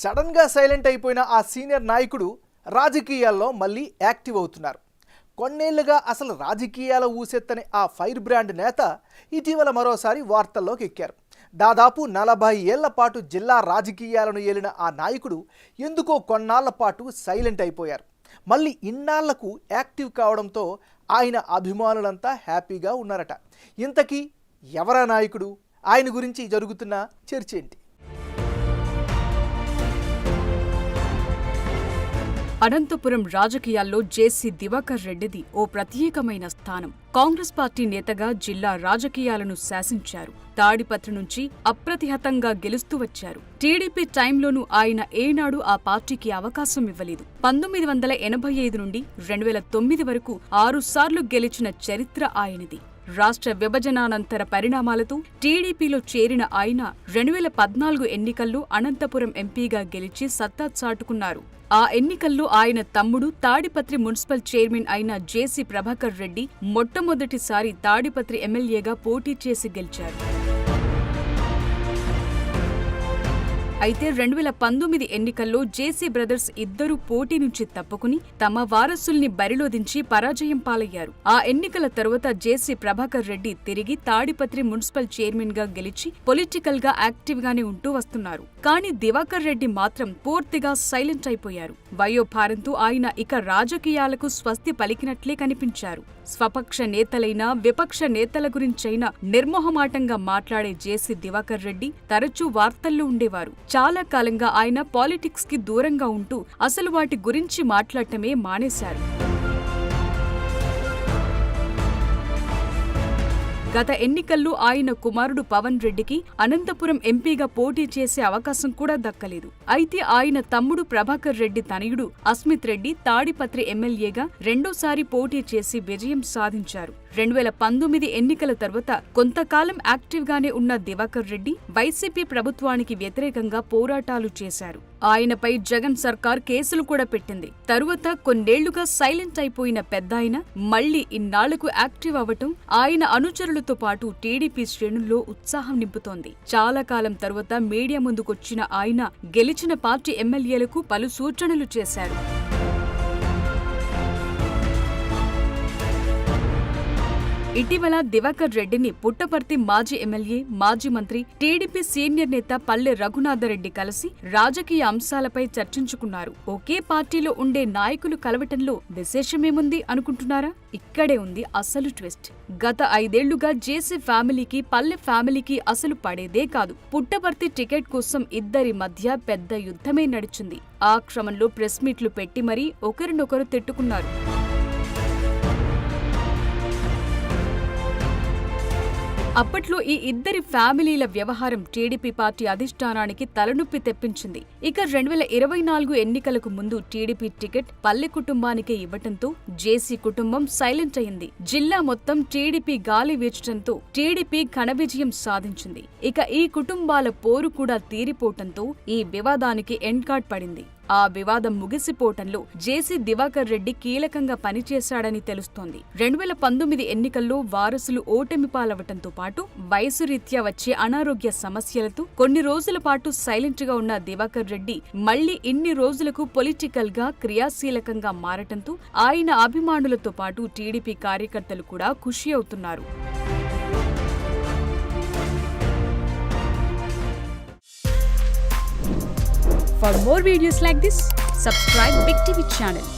సడన్గా సైలెంట్ అయిపోయిన ఆ సీనియర్ నాయకుడు రాజకీయాల్లో మళ్ళీ యాక్టివ్ అవుతున్నారు. కొన్నేళ్లుగా అసలు రాజకీయాల ఊసెత్తని ఆ ఫైర్ బ్రాండ్ నేత ఇటీవల మరోసారి వార్తల్లోకి ఎక్కారు. దాదాపు 40 ఏళ్ల పాటు జిల్లా రాజకీయాలను ఏలిన ఆ నాయకుడు ఎందుకో కొన్నాళ్ల పాటు సైలెంట్ అయిపోయారు. మళ్ళీ ఇన్నాళ్లకు యాక్టివ్ కావడంతో ఆయన అభిమానులంతా హ్యాపీగా ఉన్నారట. ఇంతకీ ఎవరా నాయకుడు? ఆయన గురించి జరుగుతున్న చర్చ ఏంటి? అనంతపురం రాజకీయాల్లో జేసీ దివాకర్ రెడ్డిది ఓ ప్రత్యేకమైన స్థానం. కాంగ్రెస్ పార్టీ నేతగా జిల్లా రాజకీయాలను శాసించారు. తాడిపత్రి నుంచి అప్రతిహతంగా గెలుస్తూ వచ్చారు. టీడీపీ టైంలోనూ ఆయన ఏనాడు ఆ పార్టీకి అవకాశం ఇవ్వలేదు. 1985 నుండి 2009 వరకు 6 సార్లు గెలిచిన చరిత్ర ఆయనది. రాష్ట్ర విభజనానంతర పరిణామాలతో టీడీపీలో చేరిన ఆయన 2014 ఎన్నికల్లో అనంతపురం ఎంపీగా గెలిచి సత్తా చాటుకున్నారు. ఆ ఎన్నికల్లో ఆయన తమ్ముడు తాడిపత్రి మున్సిపల్ చైర్మన్ అయిన జేసీ ప్రభాకర్ రెడ్డి మొట్టమొదటిసారి తాడిపత్రి ఎమ్మెల్యేగా పోటీ చేసి గెలిచారు. అయితే 2019 ఎన్నికల్లో జేసీ బ్రదర్స్ ఇద్దరూ పోటీ నుంచి తప్పుకుని తమ వారసుల్ని బరిలో దించి పరాజయం పాలయ్యారు. ఆ ఎన్నికల తరువాత జేసీ ప్రభాకర్ రెడ్డి తిరిగి తాడిపత్రి మున్సిపల్ చైర్మన్ గా గెలిచి పొలిటికల్ గా యాక్టివ్ గానే ఉంటూ వస్తున్నారు. కానీ దివాకర్ రెడ్డి మాత్రం పూర్తిగా సైలెంట్ అయిపోయారు. వయోభారంతో ఆయన ఇక రాజకీయాలకు స్వస్తి పలికినట్లే కనిపించారు. స్వపక్ష నేతలైనా విపక్ష నేతల గురించైనా నిర్మోహమాటంగా మాట్లాడే జేసీ దివాకర్ రెడ్డి తరచూ వార్తల్లో ఉండేవారు. చాలా కాలంగా ఆయన పాలిటిక్స్ కి దూరంగా ఉంటూ అసలు వాటి గురించి మాట్లాడటమే మానేశారు. గత ఎన్నికల్లో ఆయన కుమారుడు పవన్ రెడ్డికి అనంతపురం ఎంపీగా పోటీ చేసే అవకాశం కూడా దక్కలేదు. అయితే ఆయన తమ్ముడు ప్రభాకర్ రెడ్డి తనయుడు అస్మిత్ రెడ్డి తాడిపత్రి ఎమ్మెల్యేగా రెండోసారి పోటీ చేసి విజయం సాధించారు. 2019 ఎన్నికల తర్వాత కొంతకాలం యాక్టివ్ గానే ఉన్న దివాకర్ రెడ్డి వైసీపీ ప్రభుత్వానికి వ్యతిరేకంగా పోరాటాలు చేశారు. ఆయనపై జగన్ సర్కార్ కేసులు కూడా పెట్టింది. తరువాత కొన్నేళ్లుగా సైలెంట్ అయిపోయిన పెద్దాయన మళ్లీ ఇన్నాళ్లకు యాక్టివ్ అవ్వటం ఆయన అనుచరులతో పాటు టీడీపీ శ్రేణుల్లో ఉత్సాహం నింపుతోంది. చాలా కాలం తరువాత మీడియా ముందుకొచ్చిన ఆయన గెలిచిన పార్టీ ఎమ్మెల్యేలకు పలు సూచనలు చేశారు. ఇటీవల దివాకర్ రెడ్డిని పుట్టపర్తి మాజీ ఎమ్మెల్యే, మాజీ మంత్రి, టీడీపీ సీనియర్ నేత పల్లె రఘునాథరెడ్డి కలిసి రాజకీయ అంశాలపై చర్చించుకున్నారు. ఒకే పార్టీలో ఉండే నాయకులు కలవటంలో విశేషమేముంది అనుకుంటున్నారా? ఇక్కడే ఉంది అసలు ట్విస్ట్. గత 5 ఏళ్లుగా జేసీ ఫ్యామిలీకి, పల్లె ఫ్యామిలీకి అసలు పడేదే కాదు. పుట్టపర్తి టికెట్ కోసం ఇద్దరి మధ్య పెద్ద యుద్ధమే నడిచింది. ఆ క్రమంలో ప్రెస్ మీట్లు పెట్టి మరీ ఒకరినొకరు తిట్టుకున్నారు. అప్పట్లో ఈ ఇద్దరి ఫ్యామిలీల వ్యవహారం టీడీపీ పార్టీ అధిష్టానానికి తలనొప్పి తెప్పించింది. ఇక 2024 ఎన్నికలకు ముందు టీడీపీ టికెట్ పల్లె కుటుంబానికే ఇవ్వటంతో జేసీ కుటుంబం సైలెంట్ అయింది. జిల్లా మొత్తం టీడీపీ గాలి వీచటంతో టీడీపీ ఘన విజయం సాధించింది. ఇక ఈ కుటుంబాల పోరు కూడా తీరిపోవటంతో ఈ వివాదానికి ఎండ్ కార్డ్ పడింది. ఆ వివాదం ముగిసిపోవటంలో జేసీ దివాకర్ రెడ్డి కీలకంగా పనిచేశాడని తెలుస్తోంది. 2019 ఎన్నికల్లో వారసులు ఓటమి పాలవటంతో పాటు వయసు రీత్యా వచ్చే అనారోగ్య సమస్యలతో కొన్ని రోజుల పాటు సైలెంట్ గా ఉన్న దివాకర్ రెడ్డి మళ్లీ ఇన్ని రోజులకు పొలిటికల్ గా క్రియాశీలకంగా మారటంతో ఆయన అభిమానులతో పాటు టీడీపీ కార్యకర్తలు కూడా ఖుషి అవుతున్నారు. For more videos like this, subscribe Big TV channel.